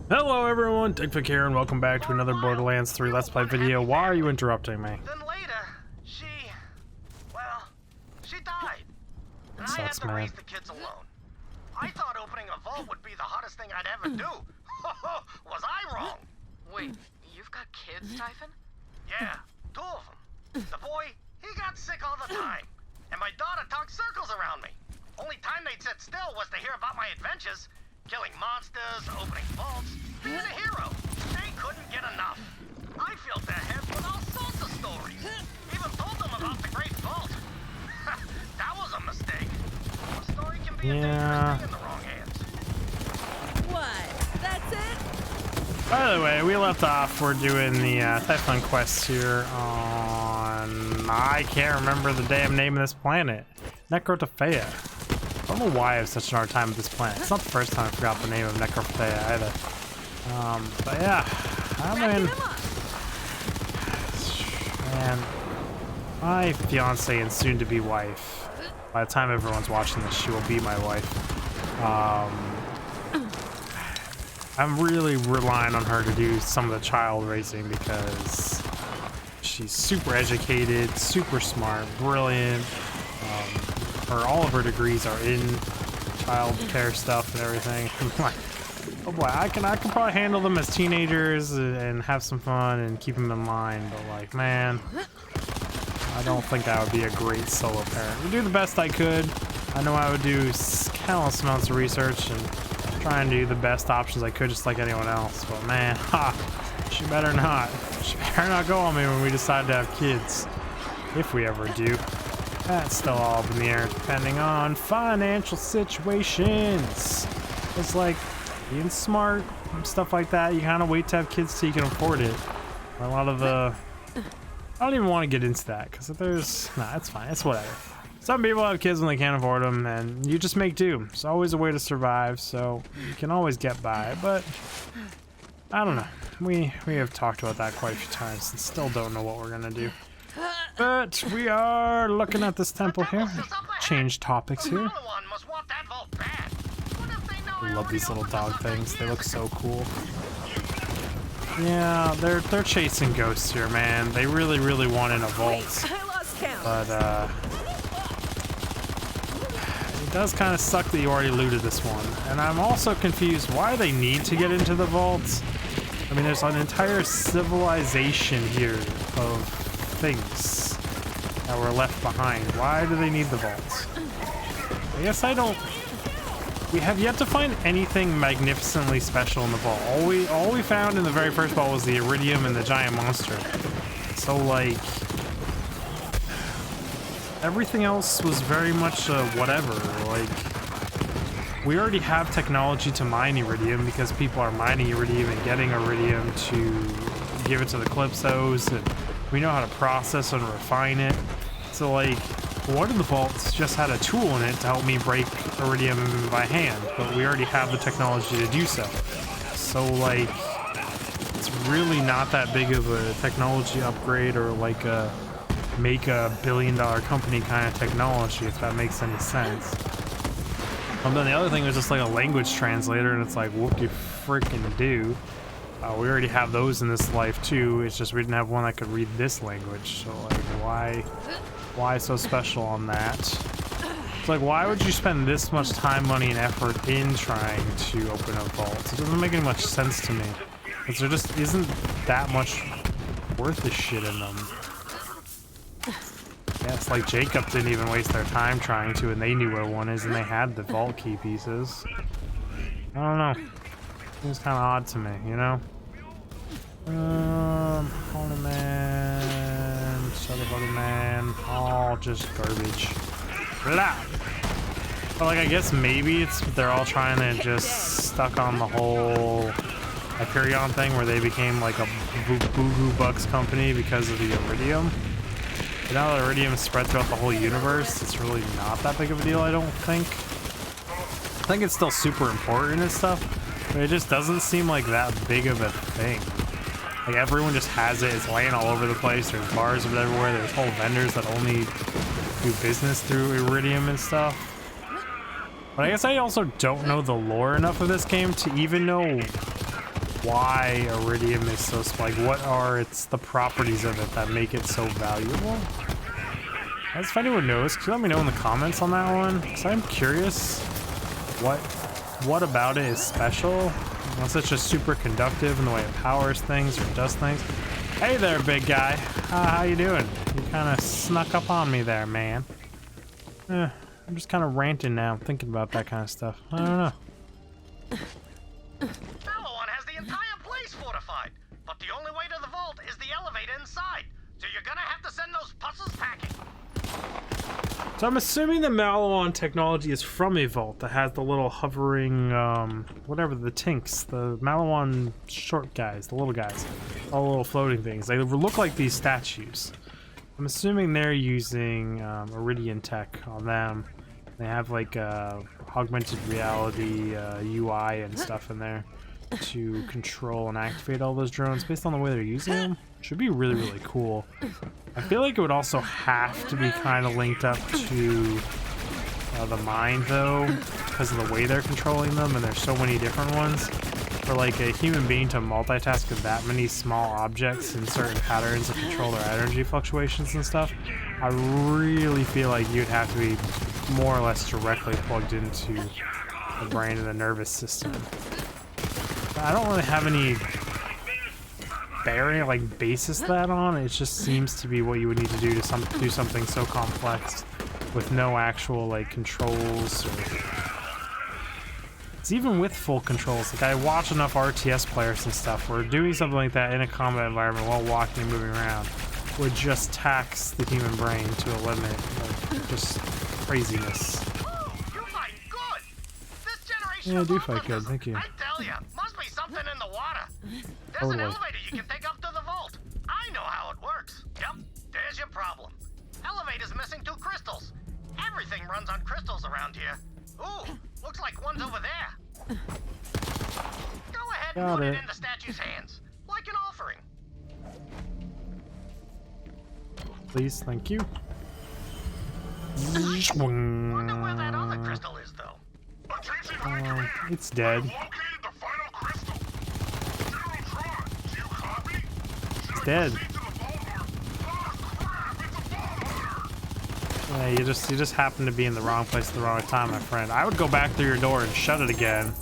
Hello everyone, Digfig here, and welcome back to another Borderlands 3 Let's Play video. Why are you interrupting me? Then later, she died. And Sucks, I had to man. raise the kids alone. I thought opening a vault would be the hottest thing I'd ever do. Was I wrong? Wait, you've got kids, Typhon? Yeah, 2 of them. The boy, he got sick all the time. And my daughter talked circles around me. Only time they'd sit still was to hear about my adventures. Killing monsters, opening vaults, being a hero. They couldn't get enough. I filled their heads with all sorts of stories. Even told them about the Great Vault. That was a mistake. A story can be a dangerous thing in the wrong hands. What? That's it? By the way, we left off, we're doing the Typhon quest here on... I can't remember the damn name of this planet. Necrotophaea. I don't know why I have such an hard time with this planet. It's not the first time I forgot the name of Necrophaea either. But yeah, man, my fiance and soon-to-be wife. By the time everyone's watching this, she will be my wife. I'm really relying on her to do some of the child raising because she's super educated, super smart, brilliant. All of her degrees are in child care stuff and everything. I'm like, oh boy, I can probably handle them as teenagers and have some fun and keep them in mind, but like, man, I don't think that would be a great solo parent. I do the best I could. I know I would do countless amounts of research and try and do the best options I could, just like anyone else, but man, she better not. She better not go on me when we decide to have kids, if we ever do. That's still all up in the air, depending on financial situations. It's like being smart and stuff like that. You kind of wait to have kids till you can afford it. A lot of the... I don't even want to get into that because there's... Nah, it's fine. It's whatever. Some people have kids when they can't afford them, and you just make do. It's always a way to survive, so you can always get by. But I don't know. We have talked about that quite a few times and still don't know what we're gonna do. But we are looking at this temple here. Change topics here. I love these little dog things. They look so cool. Yeah, they're chasing ghosts here, man. They really want in a vault. But it does kind of suck that you already looted this one. And I'm also confused why they need to get into the vaults. I mean, there's an entire civilization here of things that were left behind. Why do they need the vaults? I guess I don't... We have yet to find anything magnificently special in the vault. All we found in the very first vault was the iridium and the giant monster. So like everything else was very much whatever. Like we already have technology to mine iridium because people are mining iridium and getting iridium to give it to the Calypsos, and we know how to process and refine it. So like one of the vaults just had a tool in it to help me break iridium by hand, but we already have the technology to do so. So like it's really not that big of a technology upgrade or like a make a billion-dollar company kind of technology, if that makes any sense. And then the other thing was just like a language translator, and it's like whoop you freaking do. We already have those in this life too. It's just we didn't have one that could read this language. So like, why so special on that? It's like, why would you spend this much time, money, and effort in trying to open a vault? It doesn't make any much sense to me, because there just isn't that much worth the shit in them. Yeah, it's like Jacob didn't even waste their time trying to, and they knew where one is, and they had the vault key pieces. I don't know. Seems kind of odd to me, you know? Holy man, Holy man, all just garbage. Blah. But like, I guess maybe they're all trying to just stuck on the whole Hyperion thing where they became like a Boo-Hoo Bucks company because of the iridium. But now that iridium is spread throughout the whole universe, it's really not that big of a deal, I don't think. I think it's still super important and stuff, but it just doesn't seem like that big of a thing. Like everyone just has it, it's laying all over the place, there's bars of it everywhere, there's whole vendors that only do business through iridium and stuff. But I guess I also don't know the lore enough of this game to even know why iridium is so like what are the properties of it that make it so valuable. If anyone knows, can you let me know in the comments on that one? Because I'm curious what about it is special. Unless it's just super conductive in the way it powers things or does things. Hey there, big guy. How you doing? You kind of snuck up on me there, man. I'm just kind of ranting now, thinking about that kind of stuff. I don't know. Maliwan has the entire place fortified, but the only way to the vault is the elevator inside. So you're gonna have to send those puzzles packing. So I'm assuming the Maliwan technology is from a vault that has the little hovering, whatever, the tinks, the Maliwan short guys, the little guys, all the little floating things. They look like these statues. I'm assuming they're using Iridian tech on them. They have like augmented reality UI and stuff in there to control and activate all those drones based on the way they're using them. Should be really, really cool. I feel like it would also have to be kind of linked up to the mind though, because of the way they're controlling them, and there's so many different ones. For like a human being to multitask with that many small objects in certain patterns and control their energy fluctuations and stuff, I really feel like you'd have to be more or less directly plugged into the brain and the nervous system. I don't really have any bearing, like basis that on. It just seems to be what you would need to do to do something so complex with no actual like controls or... It's even with full controls. Like I watch enough RTS players and stuff where doing something like that in a combat environment while walking and moving around would just tax the human brain to a limit. Like, just craziness. You fight good. This generation Yeah, I of do fight Vulcans, good, thank you. I tell ya, must be something in the water. There's Totally. an elevator you can take up to the vault. I know how it works. Yep, there's your problem. Elevator's missing 2 crystals. Everything runs on crystals around here. Ooh, looks like one's over there. Go ahead and Got put it it. in the statue's hands, like an offering. Please, thank you. Wonder where that other crystal is, though. Attention, High Commander. It's dead. I've located the final crystal. General Tron, do you copy? Should I Dead. proceed to the vault or... Ah, crap, it's a vault hunter. Yeah, you just happen to be in the wrong place at the wrong time, my friend. I would go back through your door and shut it again.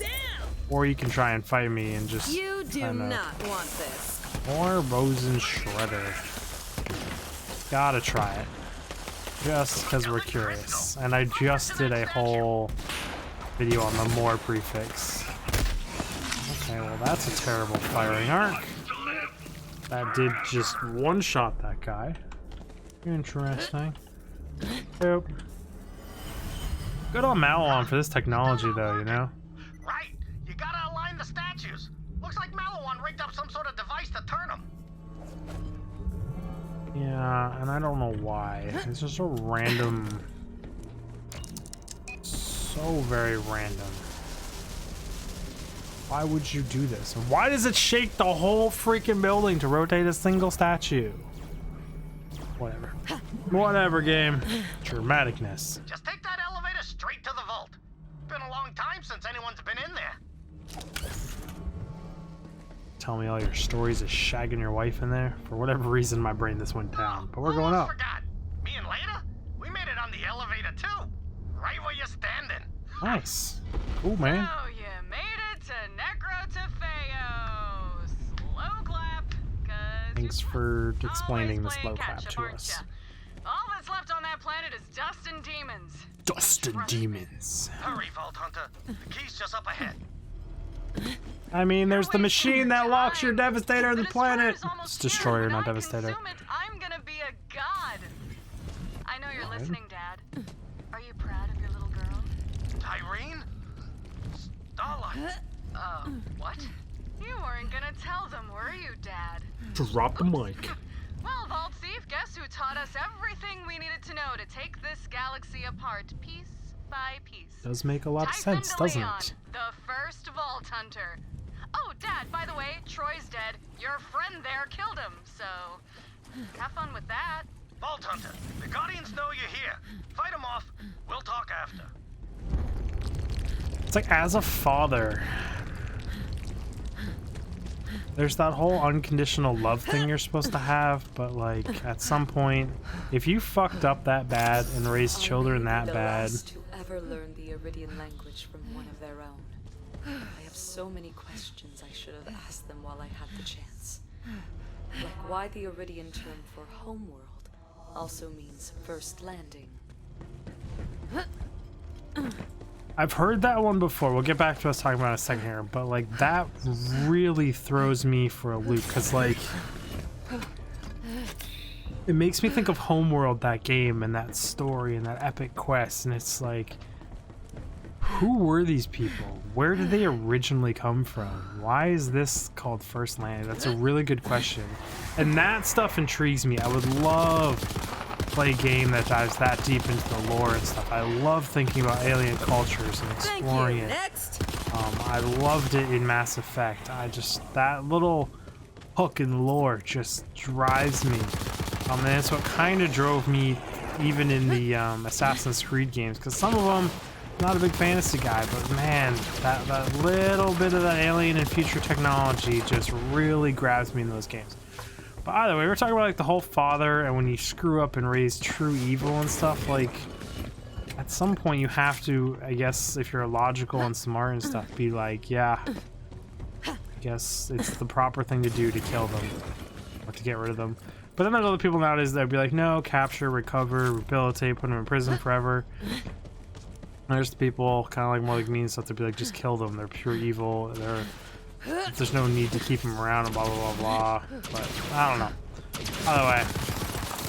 Or you can try and fight me and just... You do kinda- not want this. More Rosen Shredder. Gotta try it. Just because we're curious. And I just did a whole video on the more prefix. Okay, well that's a terrible firing arc. That did just one-shot that guy. Interesting. Yep. Good on Maliwan for this technology though, you know? Right, you gotta align the statues. Looks like Maliwan rigged up some sort of device to turn them. Yeah, and I don't know why. It's just so random. So very random. Why would you do this? And why does it shake the whole freaking building to rotate a single statue? Whatever. Whatever, game. Dramaticness. Just take that elevator straight to the vault. Been a long time since anyone's been in there. Tell me all your stories of shagging your wife in there. For whatever reason, my brain just went down. But we're going Almost up. Forgot. Me and Leda, we made it on the elevator too. Right where you're standing. Nice. Cool, man. Oh, you made it to Necrotefeo. Slow clap, 'cause Thanks you're for always explaining the playing slow clap catch-up, to aren't us. ya? All that's left on that planet is dust and demons. Dust and demons. Hurry, Vault Hunter. The key's just up ahead. I mean, there's the machine that locks your Devastator in the planet. destroyer's almost It's Destroyer, here. When not I Devastator. consume it, I'm gonna be a god. I know you're listening, Dad. Are you proud of your little girl? Tyrene? Starlight. What? You weren't gonna tell them, were you, Dad? Drop the mic. Well, Vault Thief, guess who taught us everything we needed to know to take this galaxy apart piece by piece? Does make a lot of Tyson sense, de doesn't Leon, it? the first Vault Hunter. Oh, Dad, by the way, Troy's dead. Your friend there killed him, so have fun with that. Vault Hunter, the Guardians know you're here. Fight them off. We'll talk after. It's like, as a father, there's that whole unconditional love thing you're supposed to have, but like at some point, if you fucked up that bad and raised children that bad, To ever learn the Iridian language from one of their own. I have so many questions I should have asked them while I had the chance. Like why the Iridian term for homeworld also means first landing. I've heard that one before. We'll get back to us talking about it in a second here, but like that really throws me for a loop because like it makes me think of Homeworld, that game and that story and that epic quest, and it's like, who were these people? Where did they originally come from? Why is this called First Landing? That's a really good question, and that stuff intrigues me. I would love play a game that dives that deep into the lore and stuff. I love thinking about alien cultures and exploring it. Next. I loved it in Mass Effect. That little hook in lore just drives me. And that's what kind of drove me even in the Assassin's Creed games, because some of them, not a big fantasy guy, but man, that little bit of that alien and future technology just really grabs me in those games. But either way, we're talking about like the whole father, and when you screw up and raise true evil and stuff, like at some point you have to, I guess, if you're logical and smart and stuff, be like, yeah, I guess it's the proper thing to do to kill them or to get rid of them. But then there's other people nowadays that would be like, no, capture, recover, rehabilitate, put them in prison forever. And there's the people kind of like more like me and stuff to be like, just kill them. They're pure evil. There's no need to keep them around and blah, blah, blah, blah. But I don't know. Either way,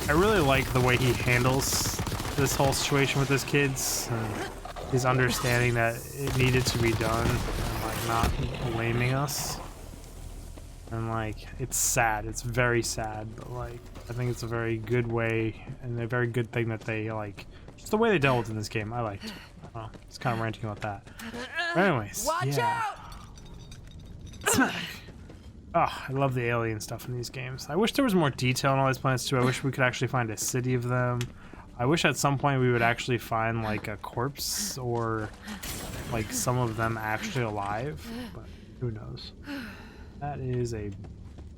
I really like the way he handles this whole situation with his kids and his understanding that it needed to be done and like not blaming us. And like, it's sad. It's very sad, but like, I think it's a very good way and a very good thing that they like, just the way they dealt with it in this game. I liked. I don't know. It's kind of ranting about that. But anyways, Watch out! Oh, I love the alien stuff in these games. I wish there was more detail on all these planets too. I wish we could actually find a city of them. I wish at some point we would actually find like a corpse or like some of them actually alive, but who knows. That is a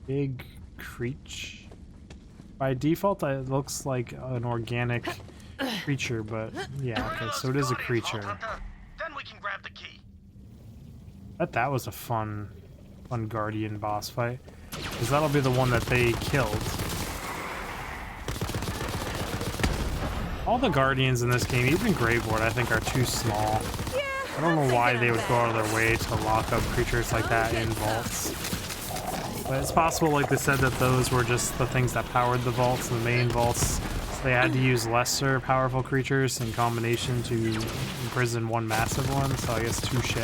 big creature. By default, it looks like an organic creature, but yeah, okay, so it is a creature. Then we can grab the key. That was a fun Guardian boss fight, because that'll be the one that they killed. All the Guardians in this game, even Graveboard, I think are too small. I don't know why they would go out of their way to lock up creatures like that in vaults. But it's possible, like they said, that those were just the things that powered the vaults, the main vaults. So they had to use lesser powerful creatures in combination to imprison one massive one, so I guess touche.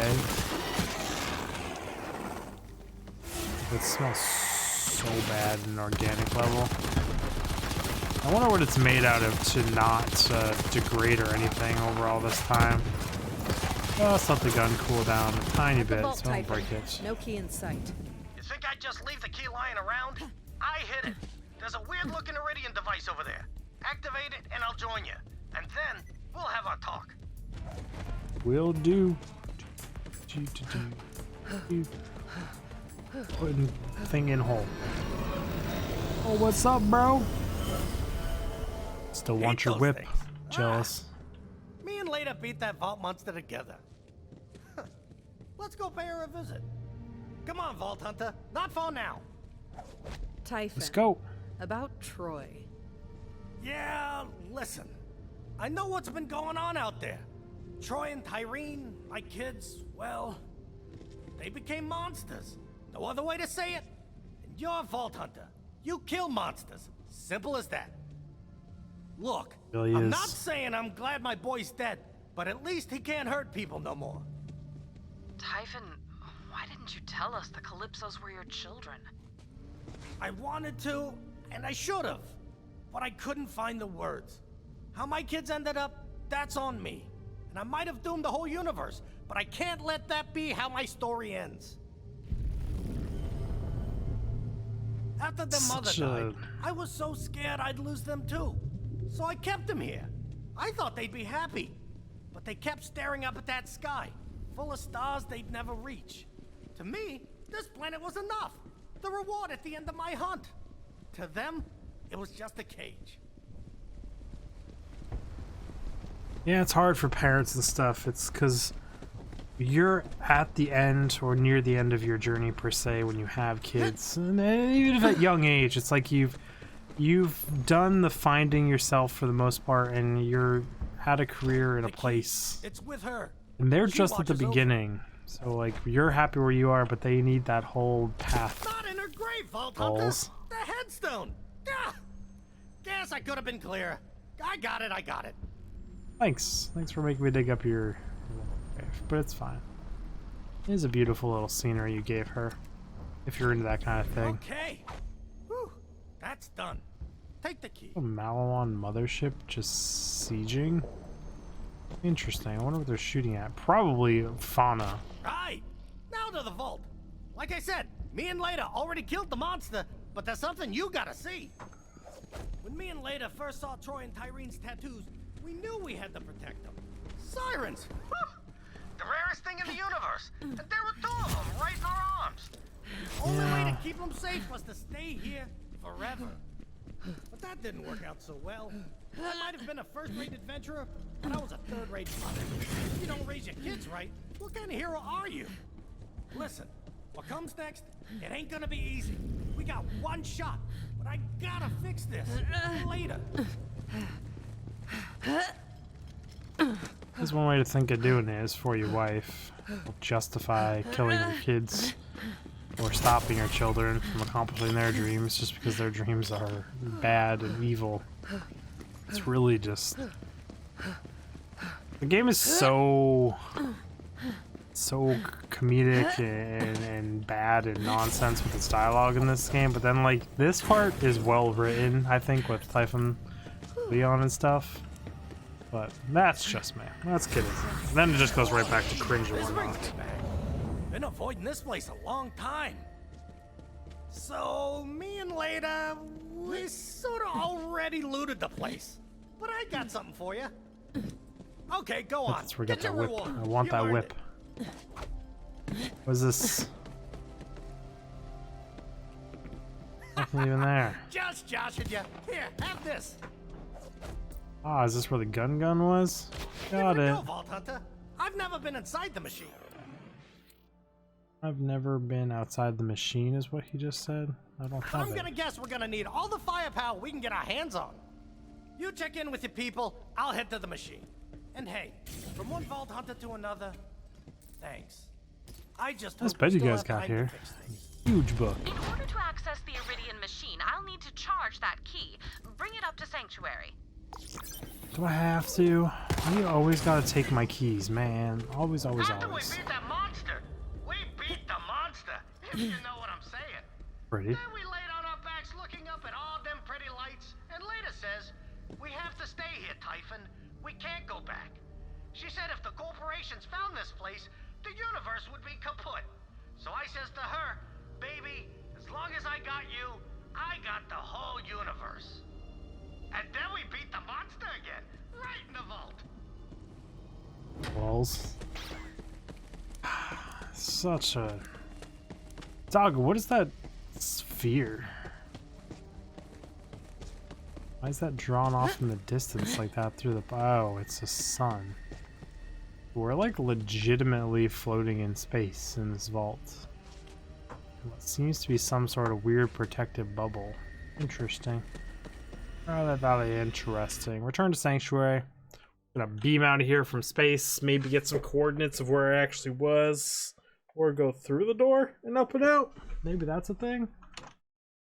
It smells so bad in an organic level. I wonder what it's made out of to not degrade or anything over all this time. Oh, let's let the gun cool down a tiny bit, so don't break it. No key in sight. You think I'd just leave the key lying around? I hid it. There's a weird-looking Iridian device over there. Activate it, and I'll join you. And then we'll have our talk. Will do. Putting thing in hole. Oh, what's up, bro? Still want Hate your those whip. things. Jealous. Me and Leda beat that vault monster together. Let's go pay her a visit. Come on, Vault Hunter. Not far now. Typhon. Let's go. About Troy. Yeah, listen. I know what's been going on out there. Troy and Tyreen, my kids, well, they became monsters. No other way to say it. And you're a Vault Hunter. You kill monsters. Simple as that. Look, Really I'm is. not saying I'm glad my boy's dead, but at least he can't hurt people no more. Typhon, why didn't you tell us the Calypsos were your children? I wanted to, and I should have, but I couldn't find the words. How my kids ended up, that's on me. And I might have doomed the whole universe, but I can't let that be how my story ends. After their mother Such died, I was so scared I'd lose them too. So I kept them here. I thought they'd be happy, but they kept staring up at that sky, full of stars they'd never reach. To me, this planet was enough. the reward at the end of my hunt. To them, it was just a cage. Yeah, it's hard for parents and stuff. It's because you're at the end or near the end of your journey per se when you have kids, and even if at young age, it's like you've done the finding yourself for the most part, and you're had a career in a place, It's with her. and they're She just at the watches over. beginning. So like you're happy where you are, but they need that whole path. Not in her grave, Vault Hunter. Balls. The headstone. Ah! Guess I could have been clearer. I got it. Thanks for making me dig up your grave, but it's fine. It is a beautiful little scenery you gave her, if you're into that kind of thing. Okay. Whew. That's done. Take the key. A Malawan mothership just sieging? Interesting. I wonder what they're shooting at. Probably fauna. Right. Now to the vault. Like I said, me and Leda already killed the monster, but there's something you gotta see. When me and Leda first saw Troy and Tyrene's tattoos, we knew we had to protect them. Sirens! Whew. The rarest thing in the universe. And there were 2 of them right in our arms. Only way to keep them safe was to stay here forever. But that didn't work out so well. I might have been a first-rate adventurer, but I was a third-rate father. If you don't raise your kids right, what kind of hero are you? Listen, what comes next, it ain't gonna be easy. We got one shot, but I gotta fix this. Later. There's one way to think of doing it is for your wife. Justify killing your kids or stopping your children from accomplishing their dreams just because their dreams are bad and evil. It's really just... The game is so comedic and bad and nonsense with its dialogue in this game, but then like this part is well written, I think, with Typhon, Leon and stuff. But that's just me. Let's get it. Then it just goes right back to cringe and This brings whatnot. me back. Been avoiding this place a long time. So, me and Leda, we sort of already looted the place. But I got something for you. Okay, go on. Let's forget Get that your whip. reward. I want You that earned whip. it. What's this? Nothing even there. Just joshing you. Here, have this. Ah, is this where the gun was? Got Give it. a go, Vault Hunter. I've never been inside the machine. I've never been outside the machine, is what he just said. I don't have I'm it. gonna guess we're gonna need all the firepower we can get our hands on. You check in with your people, I'll head to the machine. And hey, from one Vault Hunter to another, thanks. I just This hope bed we you still guys have got time to here. fix things. Huge book. In order to access the Iridian machine, I'll need to charge that key. Bring it up to Sanctuary. Do I have to? Why you always gotta take my keys, man? Always. After we beat that monster, we beat the monster, if you know what I'm saying. Pretty. Then we laid on our backs looking up at all them pretty lights, and Leda says, we have to stay here, Typhon. We can't go back. She said if the corporations found this place, the universe would be kaput. So I says to her, baby, as long as I got you, I got the whole universe. And then we beat the monster again, right in the vault. Walls. Such a... Dog, what is that sphere? Why is that drawn off in the distance like that through the... Oh, it's a sun. We're like legitimately floating in space in this vault. What seems to be some sort of weird protective bubble. Interesting. Rather very interesting. Return to Sanctuary. Gonna beam out of here from space, maybe get some coordinates of where I actually was, or go through the door and up and out. Maybe that's a thing.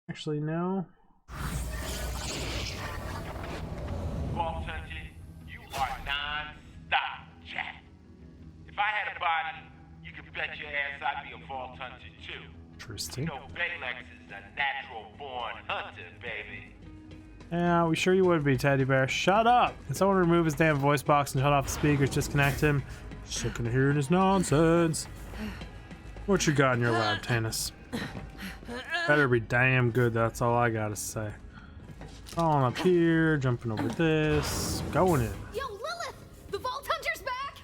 Actually, no. Vault Hunter, you are non-stop, Jack. If I had a body, you could bet your ass I'd be a Vault Hunter too. Interesting. You know, Baylex is a natural-born hunter, baby. Yeah, we sure you would be, Teddy Bear. Shut up! Can someone remove his damn voice box and shut off the speakers? Disconnect him. Sick of hearing his nonsense. What you got in your lab, Tanis? Better be damn good, that's all I gotta say. Crawling up here, jumping over this, going in. Yo, Lilith! The Vault Hunter's back!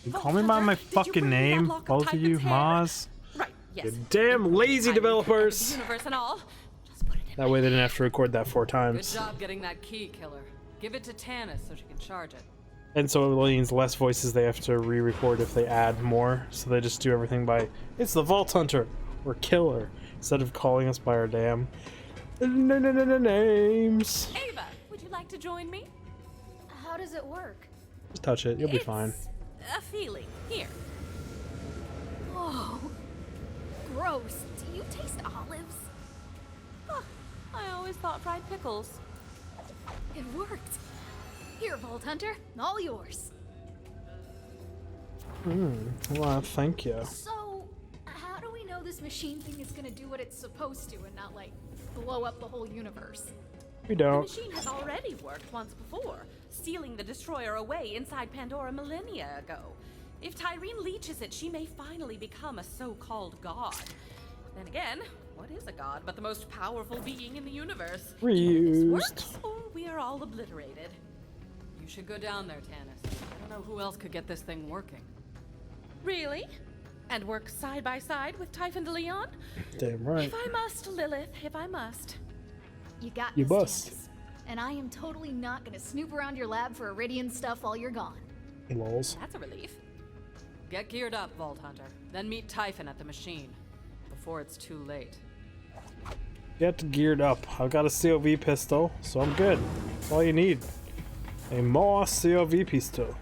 You call me by my fucking name, both of you, Maz. Right, Yes. You damn lazy Tiny developers. The universe and all. Just put it in That way they didn't have to record that 4 Good times. job getting that key, killer. Give it to Tannis so she can charge it. And so it means less voices they have to re-record if they add more. So they just do everything by, it's the Vault Hunter or Killer, instead of calling us by our damn names. Ava, would you like to join me? How does it work? Just touch it, you'll be fine. A feeling. Here. Whoa. Gross. Do you taste olives? Huh, I always thought fried pickles. It worked. Here, Vault Hunter. All yours. Well, thank you. So, how do we know this machine thing is gonna do what it's supposed to and not, like, blow up the whole universe? We The don't. machine has already worked once before, stealing the destroyer away inside Pandora millennia ago. If Tyreen leeches it, she may finally become a so-called god. Then again, what is a god but the most powerful being in the universe? Either this works, or we are all obliterated. You should go down there, Tannis. I don't know who else could get this thing working. Really? And work side by side with Typhon de Leon? Damn right. If I must, Lilith, if I must. You got You this, bust. Tannis. And I am totally not gonna snoop around your lab for Iridian stuff while you're gone. Lols. That's a relief. Get geared up, Vault Hunter. Then meet Typhon at the machine. Before it's too late. Get geared up. I've got a COV pistol, so I'm good. That's all you need. A more COV pistol.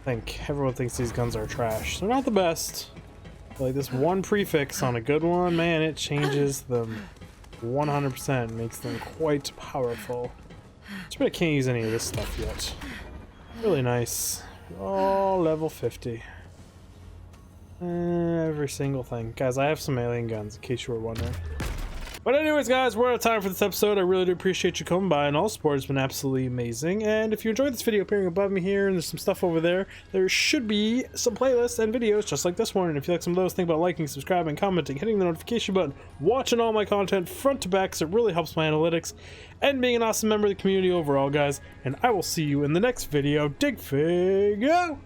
I think everyone thinks these guns are trash. They're not the best. Like this one prefix on a good one, man, it changes them 100%. Makes them quite powerful. It's bad I can't use any of this stuff yet. Really nice. Oh, level 50. Every single thing. Guys, I have some alien guns, in case you were wondering. But anyways, guys, we're out of time for this episode. I really do appreciate you coming by, and all support has been absolutely amazing. And if you enjoyed this video, appearing above me here, and there's some stuff over there, there should be some playlists and videos just like this one. And if you like some of those, think about liking, subscribing, commenting, hitting the notification button, watching all my content front to back, because it really helps my analytics, and being an awesome member of the community overall, guys. And I will see you in the next video. Digfig out!